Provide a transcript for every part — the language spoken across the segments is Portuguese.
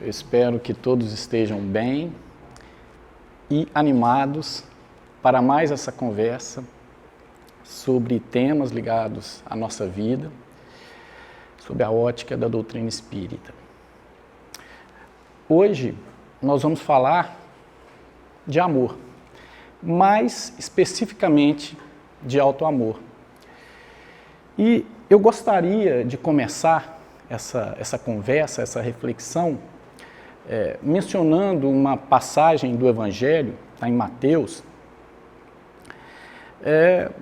Eu espero que todos estejam bem e animados para mais essa conversa sobre temas ligados à nossa vida, sob a ótica da doutrina espírita. Hoje nós vamos falar de amor, mais especificamente de auto-amor. E eu gostaria de começar essa conversa, essa reflexão, mencionando uma passagem do Evangelho, está em Mateus,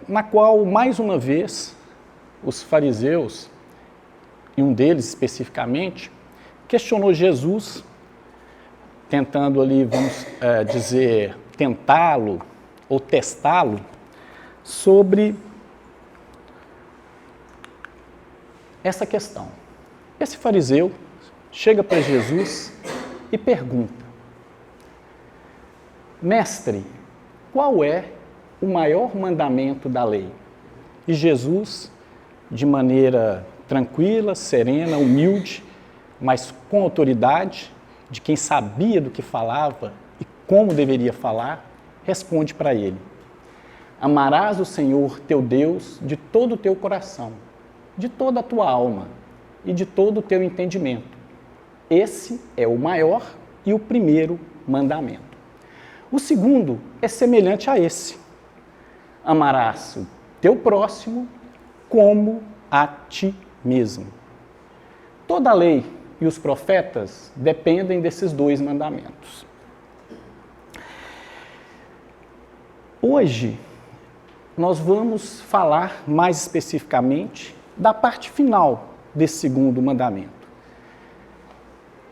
na qual, mais uma vez, os fariseus, e um deles especificamente, questionou Jesus, tentando ali, vamos dizer, tentá-lo ou testá-lo sobre essa questão. Esse fariseu chega para Jesus e pergunta: Mestre, qual é o maior mandamento da lei? E Jesus, de maneira tranquila, serena, humilde, mas com autoridade, de quem sabia do que falava e como deveria falar, responde para ele: amarás o Senhor teu Deus de todo o teu coração, de toda a tua alma e de todo o teu entendimento. Esse é o maior e o primeiro mandamento. O segundo é semelhante a esse: amarás o teu próximo como a ti mesmo. Toda a lei e os profetas dependem desses dois mandamentos. Hoje, nós vamos falar mais especificamente da parte final desse segundo mandamento.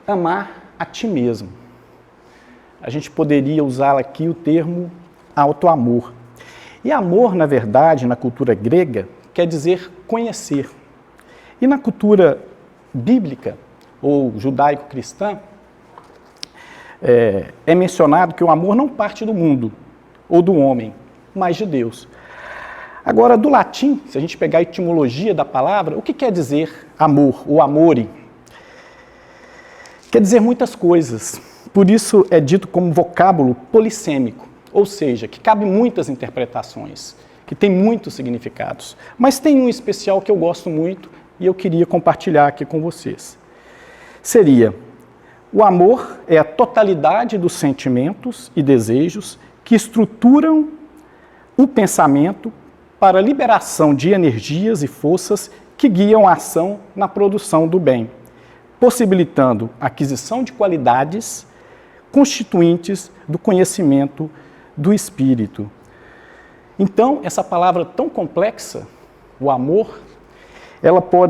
Amar a ti mesmo. A gente poderia usar aqui o termo auto-amor. E amor, na verdade, na cultura grega, quer dizer conhecer. E na cultura bíblica, ou judaico-cristã, é mencionado que o amor não parte do mundo ou do homem, mas de Deus. Agora, do latim, se a gente pegar a etimologia da palavra, o que quer dizer amor, ou amore? Quer dizer muitas coisas. Por isso é dito como vocábulo polissêmico, ou seja, que cabe muitas interpretações, que tem muitos significados. Mas tem um especial que eu gosto muito e eu queria compartilhar aqui com vocês. Seria: o amor é a totalidade dos sentimentos e desejos que estruturam o pensamento para a liberação de energias e forças que guiam a ação na produção do bem, possibilitando a aquisição de qualidades constituintes do conhecimento do espírito. Então, essa palavra tão complexa, o amor,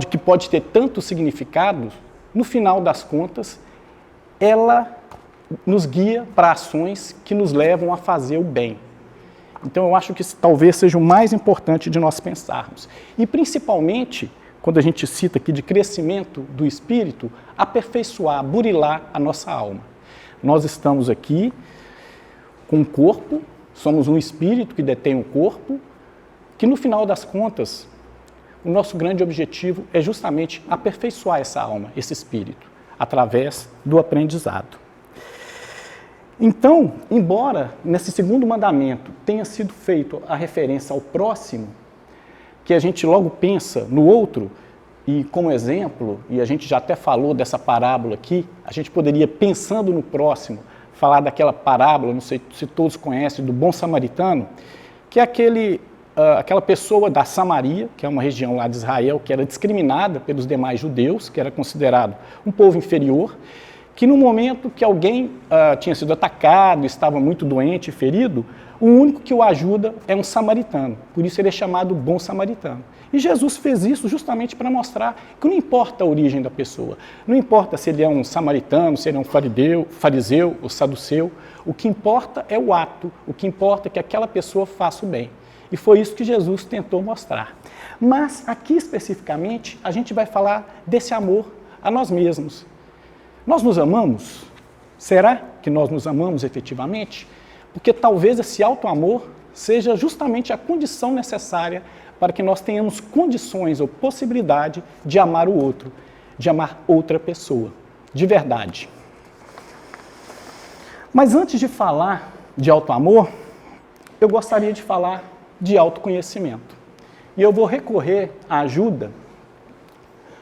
que pode ter tantos significados, no final das contas, ela nos guia para ações que nos levam a fazer o bem. Então, eu acho que isso talvez seja o mais importante de nós pensarmos. E, principalmente, quando a gente cita aqui de crescimento do espírito, aperfeiçoar, burilar a nossa alma. Nós estamos aqui com um corpo, somos um espírito que detém um corpo, que, no final das contas, o nosso grande objetivo é justamente aperfeiçoar essa alma, esse espírito, através do aprendizado. Então, embora nesse segundo mandamento tenha sido feito a referência ao próximo, que a gente logo pensa no outro, e como exemplo, e a gente já até falou dessa parábola aqui, a gente poderia, pensando no próximo, falar daquela parábola, não sei se todos conhecem, do bom samaritano, que é aquela pessoa da Samaria, que é uma região lá de Israel, que era discriminada pelos demais judeus, que era considerado um povo inferior, que no momento que alguém tinha sido atacado, estava muito doente e ferido, o único que o ajuda é um samaritano. Por isso ele é chamado bom samaritano. E Jesus fez isso justamente para mostrar que não importa a origem da pessoa, não importa se ele é um samaritano, se ele é um fariseu ou saduceu, o que importa é o ato, o que importa é que aquela pessoa faça o bem. E foi isso que Jesus tentou mostrar. Mas aqui especificamente a gente vai falar desse amor a nós mesmos. Nós nos amamos? Será que nós nos amamos efetivamente? Porque talvez esse auto-amor seja justamente a condição necessária para que nós tenhamos condições ou possibilidade de amar o outro, de amar outra pessoa, de verdade. Mas antes de falar de auto-amor, eu gostaria de falar de autoconhecimento. E eu vou recorrer à ajuda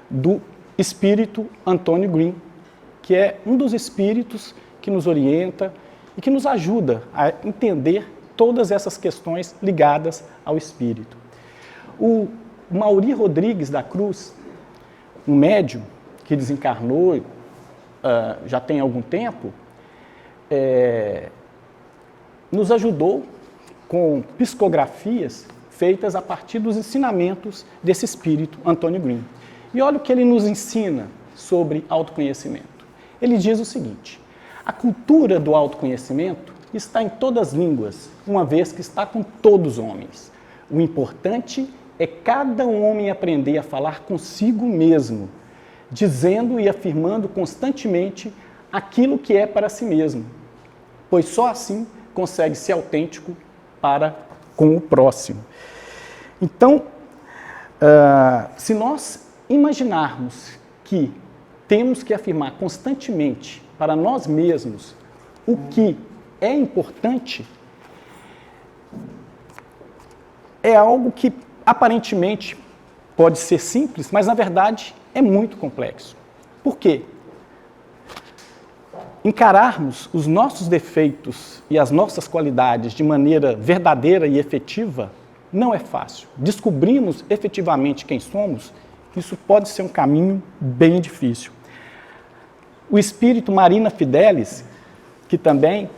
do espírito Anthony Green, que é um dos espíritos que nos orienta e que nos ajuda a entender todas essas questões ligadas ao espírito. O Mauri Rodrigues da Cruz, um médium que desencarnou já tem algum tempo, nos ajudou com psicografias feitas a partir dos ensinamentos desse espírito, Anthony Green. E olha o que ele nos ensina sobre autoconhecimento. Ele diz o seguinte: a cultura do autoconhecimento está em todas as línguas, uma vez que está com todos os homens. O importante é cada homem aprender a falar consigo mesmo, dizendo e afirmando constantemente aquilo que é para si mesmo, pois só assim consegue ser autêntico para com o próximo. Então, se nós imaginarmos que temos que afirmar constantemente para nós mesmos o que é importante, é algo que aparentemente pode ser simples, mas na verdade é muito complexo. Por quê? Encararmos os nossos defeitos e as nossas qualidades de maneira verdadeira e efetiva não é fácil. Descobrimos efetivamente quem somos, isso pode ser um caminho bem difícil. O espírito Marina Fidelis, que também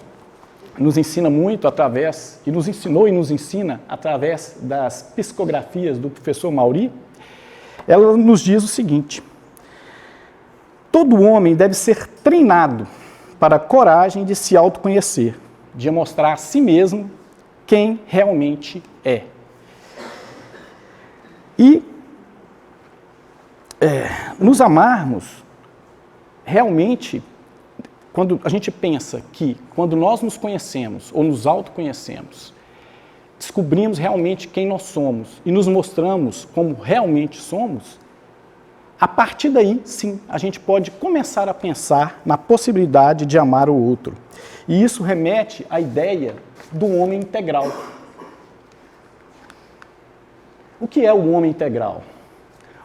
nos ensina muito através, e nos ensinou e nos ensina através das psicografias do professor Mauri, ela nos diz o seguinte: todo homem deve ser treinado para a coragem de se autoconhecer, de mostrar a si mesmo quem realmente é. E nos amarmos, realmente, quando a gente pensa que, quando nós nos conhecemos ou nos autoconhecemos, descobrimos realmente quem nós somos e nos mostramos como realmente somos, a partir daí, sim, a gente pode começar a pensar na possibilidade de amar o outro. E isso remete à ideia do homem integral. O que é o homem integral?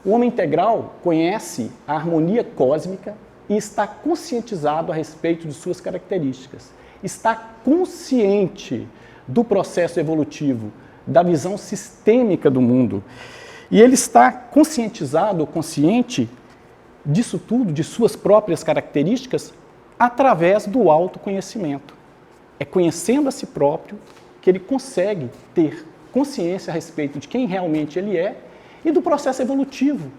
O homem integral conhece a harmonia cósmica e está conscientizado a respeito de suas características. Está consciente do processo evolutivo, da visão sistêmica do mundo. E ele está conscientizado, consciente disso tudo, de suas próprias características, através do autoconhecimento. É conhecendo a si próprio que ele consegue ter consciência a respeito de quem realmente ele é e do processo evolutivo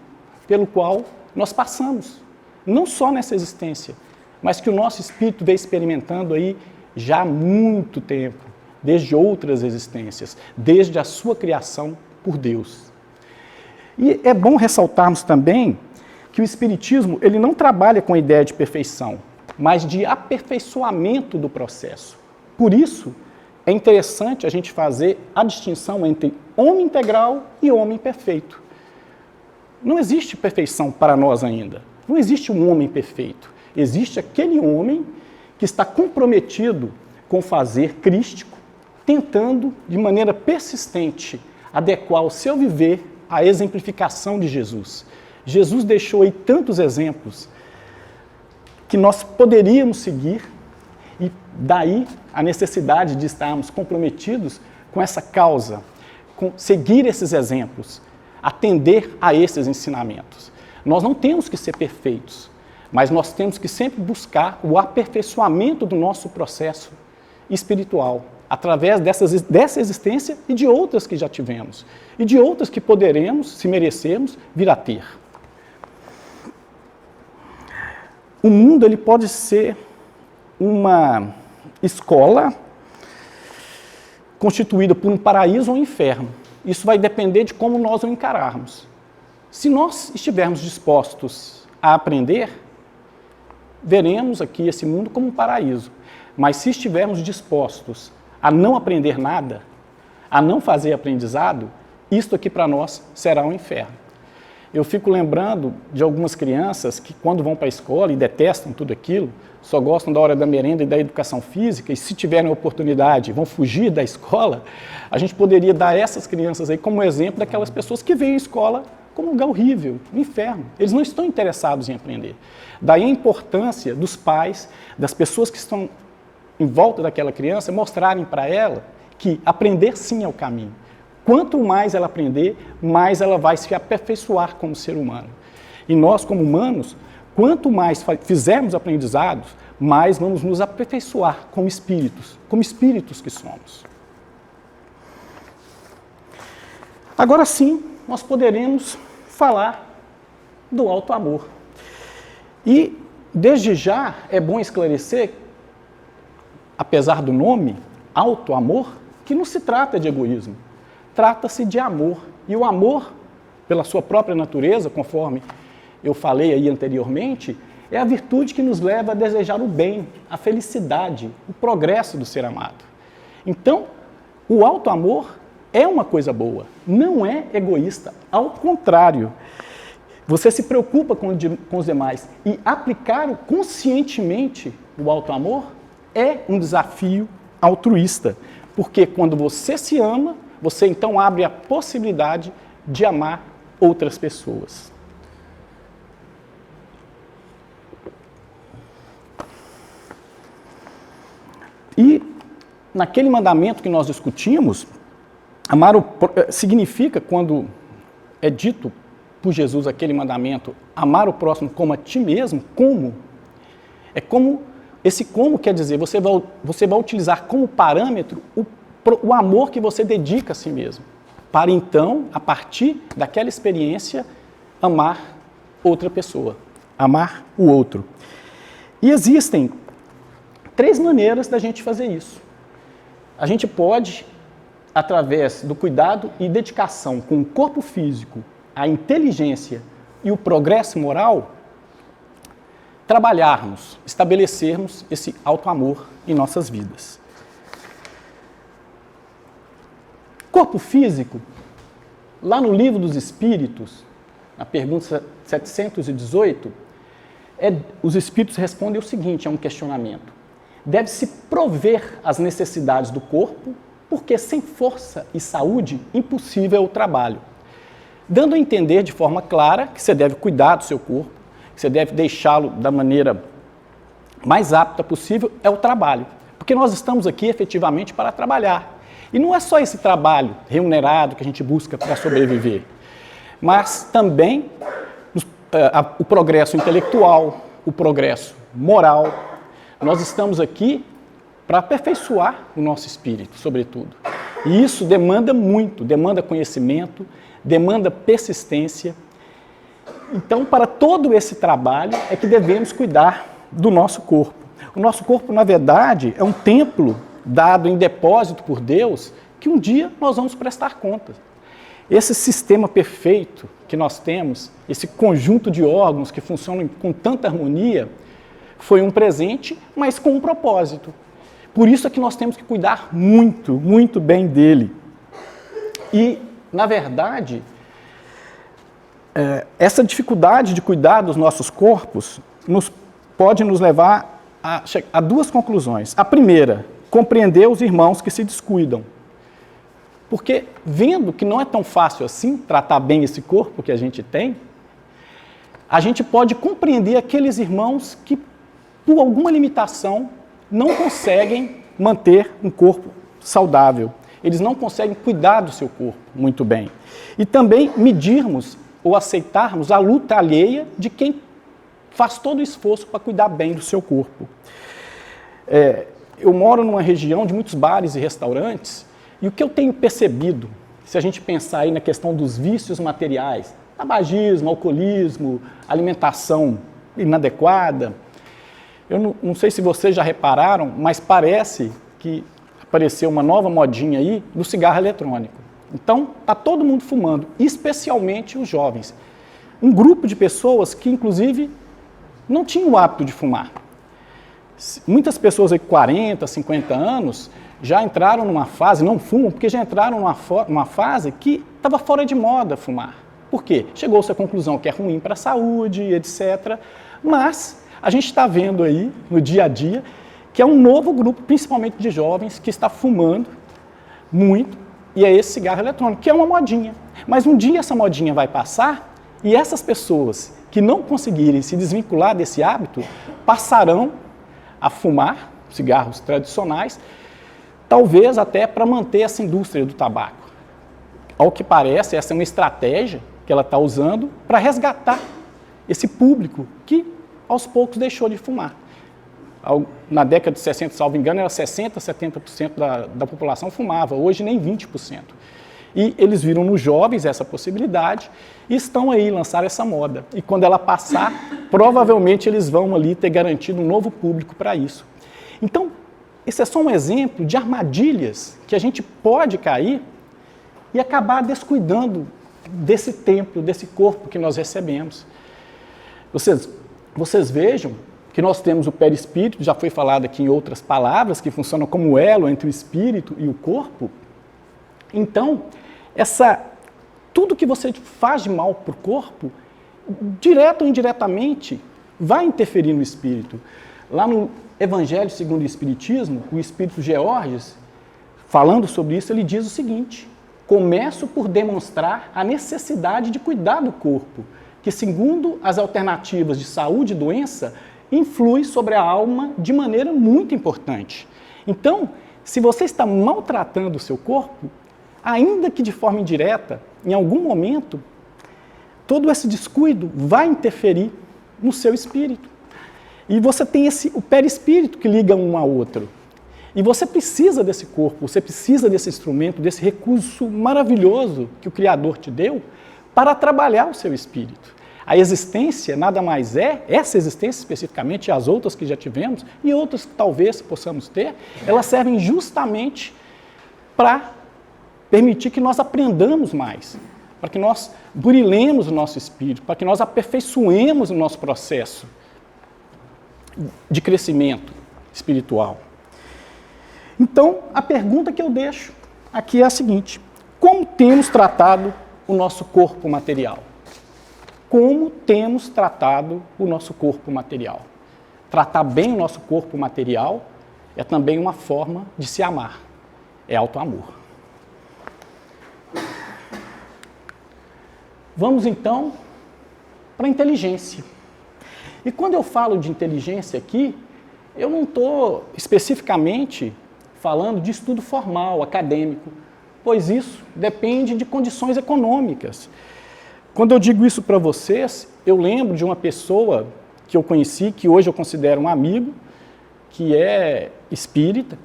pelo qual nós passamos. Não só nessa existência, mas que o nosso espírito vem experimentando aí já há muito tempo, desde outras existências, desde a sua criação por Deus. E é bom ressaltarmos também que o Espiritismo ele não trabalha com a ideia de perfeição, mas de aperfeiçoamento do processo. Por isso, é interessante a gente fazer a distinção entre homem integral e homem perfeito. Não existe perfeição para nós ainda. Não existe um homem perfeito. Existe aquele homem que está comprometido com o fazer crístico, tentando, de maneira persistente, adequar o seu viver à exemplificação de Jesus. Jesus deixou aí tantos exemplos que nós poderíamos seguir, e daí a necessidade de estarmos comprometidos com essa causa, com seguir esses exemplos, atender a esses ensinamentos. Nós não temos que ser perfeitos, mas nós temos que sempre buscar o aperfeiçoamento do nosso processo espiritual, através dessa existência e de outras que já tivemos, e de outras que poderemos, se merecermos, vir a ter. O mundo ele pode ser uma escola constituída por um paraíso ou um inferno. Isso vai depender de como nós o encararmos. Se nós estivermos dispostos a aprender, veremos aqui esse mundo como um paraíso. Mas se estivermos dispostos a não aprender nada, a não fazer aprendizado, isto aqui para nós será um inferno. eu fico lembrando de algumas crianças que quando vão para a escola e detestam tudo aquilo, só gostam da hora da merenda e da educação física, e se tiverem oportunidade vão fugir da escola, a gente poderia dar essas crianças aí como exemplo daquelas pessoas que veem a escola como um lugar horrível, um inferno. Eles não estão interessados em aprender. Daí a importância dos pais, das pessoas que estão em volta daquela criança, mostrarem para ela que aprender sim é o caminho. Quanto mais ela aprender, mais ela vai se aperfeiçoar como ser humano. E nós, como humanos, quanto mais fizermos aprendizados, mais vamos nos aperfeiçoar como espíritos que somos. Agora sim, nós poderemos falar do alto amor. E, desde já, é bom esclarecer, apesar do nome, alto amor, que não se trata de egoísmo. Trata-se de amor. E o amor, pela sua própria natureza, conforme eu falei aí anteriormente, é a virtude que nos leva a desejar o bem, a felicidade, o progresso do ser amado. Então, o alto amor é uma coisa boa, não é egoísta, ao contrário. Você se preocupa com os demais e aplicar conscientemente o alto amor é um desafio altruísta, porque quando você se ama, você então abre a possibilidade de amar outras pessoas. E naquele mandamento que nós discutimos, amar significa, quando é dito por Jesus aquele mandamento, amar o próximo como a ti mesmo, como? É como, esse como quer dizer, você vai utilizar como parâmetro o amor que você dedica a si mesmo, para então, a partir daquela experiência, amar outra pessoa, amar o outro. E existem 3 maneiras da gente fazer isso. A gente pode, através do cuidado e dedicação com o corpo físico, a inteligência e o progresso moral, trabalharmos, estabelecermos esse alto amor em nossas vidas. Corpo físico, lá no Livro dos Espíritos, na pergunta 718, os Espíritos respondem o seguinte, é um questionamento. Deve-se prover as necessidades do corpo, porque sem força e saúde, impossível é o trabalho. Dando a entender de forma clara que você deve cuidar do seu corpo, que você deve deixá-lo da maneira mais apta possível, é o trabalho. Porque nós estamos aqui efetivamente para trabalhar. E não é só esse trabalho remunerado que a gente busca para sobreviver, mas também o progresso intelectual, o progresso moral. Nós estamos aqui para aperfeiçoar o nosso espírito, sobretudo. E isso demanda muito, demanda conhecimento, demanda persistência. Então, para todo esse trabalho é que devemos cuidar do nosso corpo. O nosso corpo, na verdade, é um templo dado em depósito por Deus, que um dia nós vamos prestar contas. Esse sistema perfeito que nós temos, esse conjunto de órgãos que funcionam com tanta harmonia, foi um presente, mas com um propósito. Por isso é que nós temos que cuidar muito, muito bem dele. E, na verdade, essa dificuldade de cuidar dos nossos corpos pode nos levar a 2 conclusões. A primeira, compreender os irmãos que se descuidam. Porque, vendo que não é tão fácil assim tratar bem esse corpo que a gente tem, a gente pode compreender aqueles irmãos que, por alguma limitação, não conseguem manter um corpo saudável. Eles não conseguem cuidar do seu corpo muito bem. E também medirmos ou aceitarmos a luta alheia de quem faz todo o esforço para cuidar bem do seu corpo. Eu moro numa região de muitos bares e restaurantes, e o que eu tenho percebido, se a gente pensar aí na questão dos vícios materiais, tabagismo, alcoolismo, alimentação inadequada, eu não sei se vocês já repararam, mas parece que apareceu uma nova modinha aí do cigarro eletrônico. Então, está todo mundo fumando, especialmente os jovens. Um grupo de pessoas que, inclusive, não tinham o hábito de fumar. Muitas pessoas aí com 40, 50 anos já entraram numa fase, não fumam, porque já entraram numa fase que estava fora de moda fumar. Por quê? Chegou-se à conclusão que é ruim para a saúde, etc. Mas a gente está vendo aí, no dia a dia, que é um novo grupo, principalmente de jovens, que está fumando muito, e é esse cigarro eletrônico, que é uma modinha. Mas um dia essa modinha vai passar, e essas pessoas que não conseguirem se desvincular desse hábito, passarão a fumar cigarros tradicionais, talvez até para manter essa indústria do tabaco. Ao que parece, essa é uma estratégia que ela está usando para resgatar esse público que, aos poucos, deixou de fumar. Na década de 60, salvo engano, era 60%, 70% da população fumava, hoje nem 20%. E eles viram nos jovens essa possibilidade e estão aí, lançaram essa moda. E quando ela passar, provavelmente eles vão ali ter garantido um novo público para isso. Então, esse é só um exemplo de armadilhas que a gente pode cair e acabar descuidando desse templo, desse corpo que nós recebemos. Vocês vejam que nós temos o perispírito, já foi falado aqui em outras palavras, que funcionam como elo entre o espírito e o corpo. Então, tudo que você faz de mal para o corpo, direto ou indiretamente, vai interferir no espírito. Lá no Evangelho segundo o Espiritismo, o Espírito Georges, falando sobre isso, ele diz o seguinte: começo por demonstrar a necessidade de cuidar do corpo, que, segundo as alternativas de saúde e doença, influi sobre a alma de maneira muito importante. Então, se você está maltratando o seu corpo, ainda que de forma indireta, em algum momento, todo esse descuido vai interferir no seu espírito. E você tem o perispírito que liga um ao outro. E você precisa desse corpo, você precisa desse instrumento, desse recurso maravilhoso que o Criador te deu para trabalhar o seu espírito. A existência nada mais é, essa existência especificamente, e as outras que já tivemos, e outras que talvez possamos ter, elas servem justamente para permitir que nós aprendamos mais, para que nós burilemos o nosso espírito, para que nós aperfeiçoemos o nosso processo de crescimento espiritual. Então, a pergunta que eu deixo aqui é a seguinte: como temos tratado o nosso corpo material? Como temos tratado o nosso corpo material? Tratar bem o nosso corpo material é também uma forma de se amar, é autoamor. Vamos então para a inteligência. E quando eu falo de inteligência aqui, eu não estou especificamente falando de estudo formal, acadêmico, pois isso depende de condições econômicas. Quando eu digo isso para vocês, eu lembro de uma pessoa que eu conheci, que hoje eu considero um amigo, que é espírita,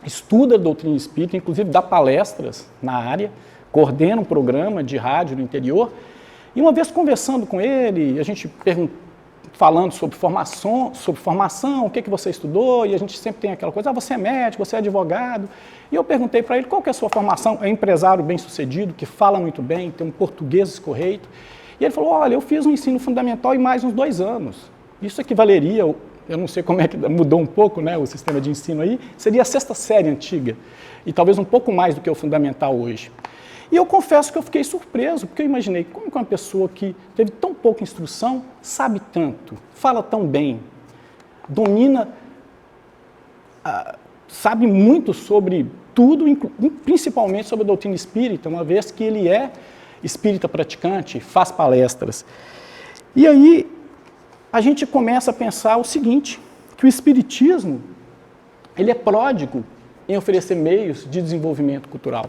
estuda a doutrina espírita, inclusive dá palestras na área, coordena um programa de rádio no interior. E uma vez conversando com ele, a gente falando sobre formação, o que você estudou, e a gente sempre tem aquela coisa, você é médico, você é advogado. E eu perguntei para ele, qual que é a sua formação? É empresário bem-sucedido, que fala muito bem, tem um português escorreito. E ele falou, olha, eu fiz um ensino fundamental e mais uns 2 anos. Isso equivaleria, eu não sei como é que mudou um pouco, né, o sistema de ensino aí, seria a 6ª série antiga, e talvez um pouco mais do que o fundamental hoje. E eu confesso que eu fiquei surpreso, porque eu imaginei como que uma pessoa que teve tão pouca instrução sabe tanto, fala tão bem, domina, sabe muito sobre tudo, principalmente sobre a doutrina espírita, uma vez que ele é espírita praticante, faz palestras. E aí a gente começa a pensar o seguinte, que o espiritismo, ele é pródigo em oferecer meios de desenvolvimento cultural.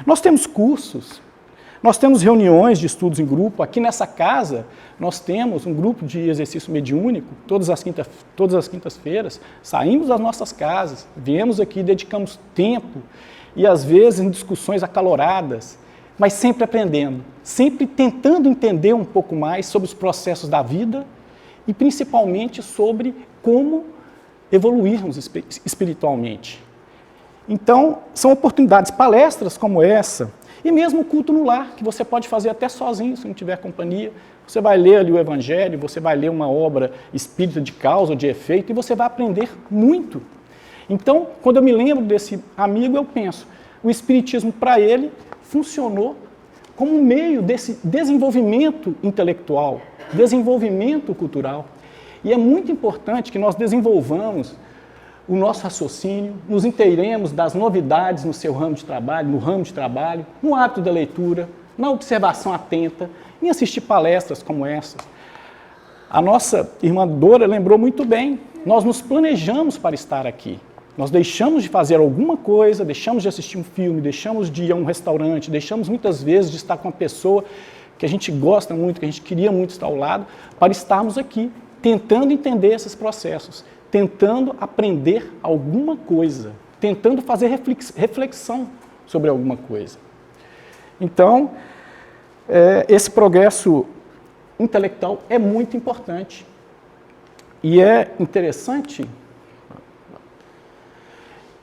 Nós temos cursos, nós temos reuniões de estudos em grupo. Aqui nessa casa, nós temos um grupo de exercício mediúnico, todas as quintas-feiras, saímos das nossas casas, viemos aqui, dedicamos tempo, e às vezes em discussões acaloradas, mas sempre aprendendo, sempre tentando entender um pouco mais sobre os processos da vida e principalmente sobre como evoluirmos espiritualmente. Então, são oportunidades, palestras como essa, e mesmo o culto no lar, que você pode fazer até sozinho, se não tiver companhia. Você vai ler ali o Evangelho, você vai ler uma obra espírita de causa ou de efeito, e você vai aprender muito. Então, quando eu me lembro desse amigo, eu penso, o espiritismo para ele funcionou como um meio desse desenvolvimento intelectual, desenvolvimento cultural. E é muito importante que nós desenvolvamos o nosso raciocínio, nos inteiremos das novidades no seu ramo de trabalho, no ramo de trabalho, no hábito da leitura, na observação atenta, em assistir palestras como essas. A nossa irmã Dora lembrou muito bem, nós nos planejamos para estar aqui. Nós deixamos de fazer alguma coisa, deixamos de assistir um filme, deixamos de ir a um restaurante, deixamos muitas vezes de estar com uma pessoa que a gente gosta muito, que a gente queria muito estar ao lado, para estarmos aqui, tentando entender esses processos, tentando aprender alguma coisa, tentando fazer reflexão sobre alguma coisa. Então, esse progresso intelectual é muito importante. E é interessante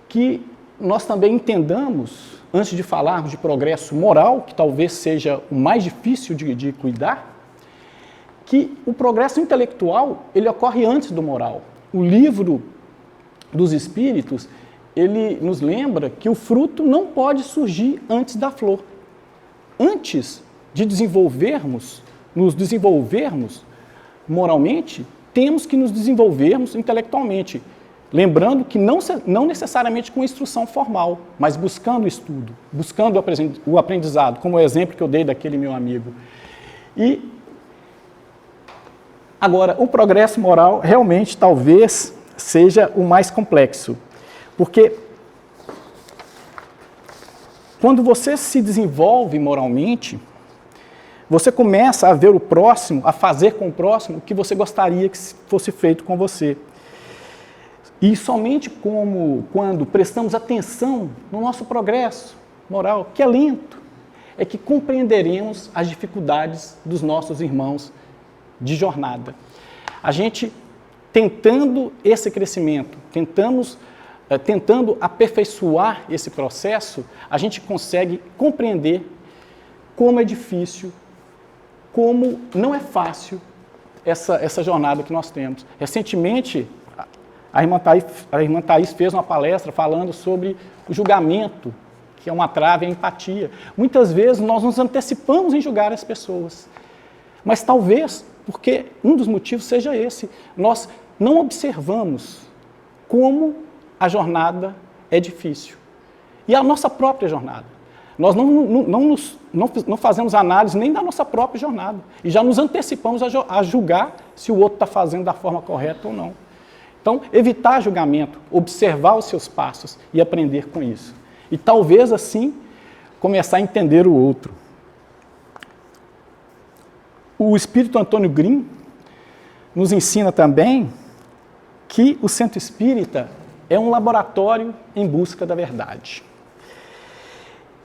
que nós também entendamos, antes de falarmos de progresso moral, que talvez seja o mais difícil de cuidar, que o progresso intelectual ele ocorre antes do moral. O livro dos Espíritos, ele nos lembra que o fruto não pode surgir antes da flor. Antes de nos desenvolvermos moralmente, temos que nos desenvolvermos intelectualmente. Lembrando que não necessariamente com instrução formal, mas buscando o estudo, buscando o aprendizado, como o exemplo que eu dei daquele meu amigo. E agora, o progresso moral realmente talvez seja o mais complexo, porque quando você se desenvolve moralmente, você começa a ver o próximo, a fazer com o próximo o que você gostaria que fosse feito com você. E somente quando prestamos atenção no nosso progresso moral, que é lento, é que compreenderemos as dificuldades dos nossos irmãos de jornada. A gente, tentando esse crescimento, tentando aperfeiçoar esse processo, a gente consegue compreender como é difícil, como não é fácil essa jornada que nós temos. Recentemente, a irmã Thaís fez uma palestra falando sobre o julgamento, que é uma trave à empatia. Muitas vezes nós nos antecipamos em julgar as pessoas, mas talvez porque um dos motivos seja esse, nós não observamos como a jornada é difícil. E a nossa própria jornada. Nós não fazemos análise nem da nossa própria jornada, e já nos antecipamos a julgar se o outro está fazendo da forma correta ou não. Então, evitar julgamento, observar os seus passos e aprender com isso. E talvez, assim, começar a entender o outro. O espírito Antônio Green nos ensina também que o centro espírita é um laboratório em busca da verdade.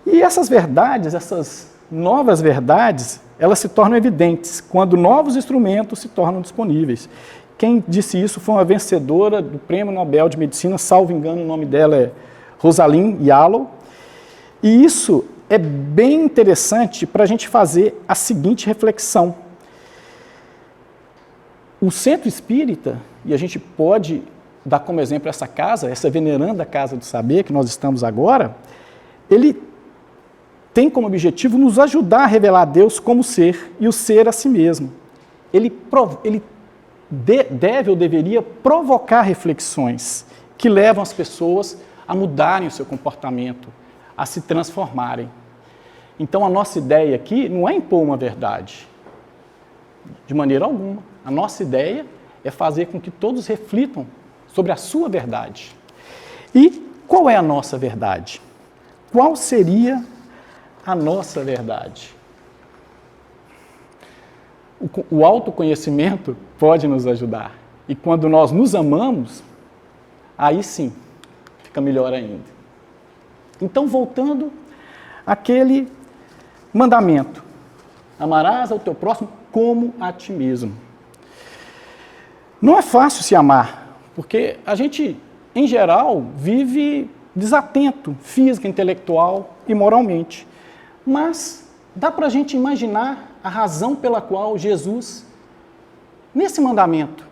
E essas verdades, essas novas verdades, elas se tornam evidentes quando novos instrumentos se tornam disponíveis. Quem disse isso foi uma vencedora do Prêmio Nobel de Medicina, salvo engano, o nome dela é Rosalind Yalow. E isso é bem interessante para a gente fazer a seguinte reflexão. O centro espírita, e a gente pode dar como exemplo essa casa, essa veneranda Casa do Saber, que nós estamos agora, ele tem como objetivo nos ajudar a revelar Deus como ser e o ser a si mesmo. Ele deve ou deveria provocar reflexões que levam as pessoas a mudarem o seu comportamento, a se transformarem. Então, a nossa ideia aqui não é impor uma verdade, de maneira alguma. A nossa ideia é fazer com que todos reflitam sobre a sua verdade. E qual é a nossa verdade? Qual seria a nossa verdade? O autoconhecimento pode nos ajudar. E quando nós nos amamos, aí sim, fica melhor ainda. Então, voltando àquele mandamento. Amarás ao teu próximo como a ti mesmo. Não é fácil se amar, porque a gente, em geral, vive desatento, física, intelectual e moralmente. Mas dá para a gente imaginar a razão pela qual Jesus, nesse mandamento,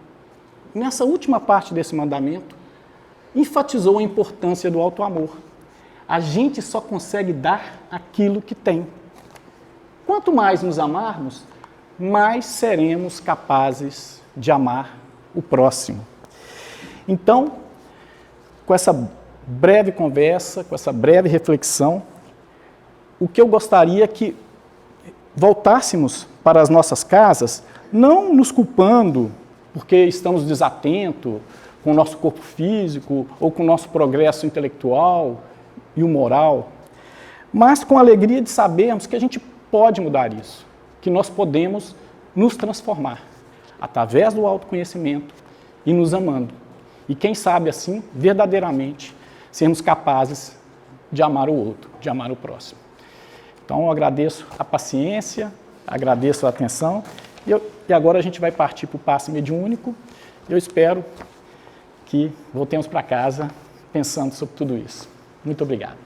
nessa última parte desse mandamento, enfatizou a importância do auto-amor. A gente só consegue dar aquilo que tem. Quanto mais nos amarmos, mais seremos capazes de amar o próximo. Então, com essa breve conversa, com essa breve reflexão, o que eu gostaria é que voltássemos para as nossas casas, não nos culpando porque estamos desatentos com o nosso corpo físico ou com o nosso progresso intelectual e o moral, mas com a alegria de sabermos que a gente pode mudar isso, que nós podemos nos transformar através do autoconhecimento e nos amando. E quem sabe assim, verdadeiramente, sermos capazes de amar o outro, de amar o próximo. Então eu agradeço a paciência, agradeço a atenção e agora a gente vai partir para o passe mediúnico. Eu espero que voltemos para casa pensando sobre tudo isso. Muito obrigado.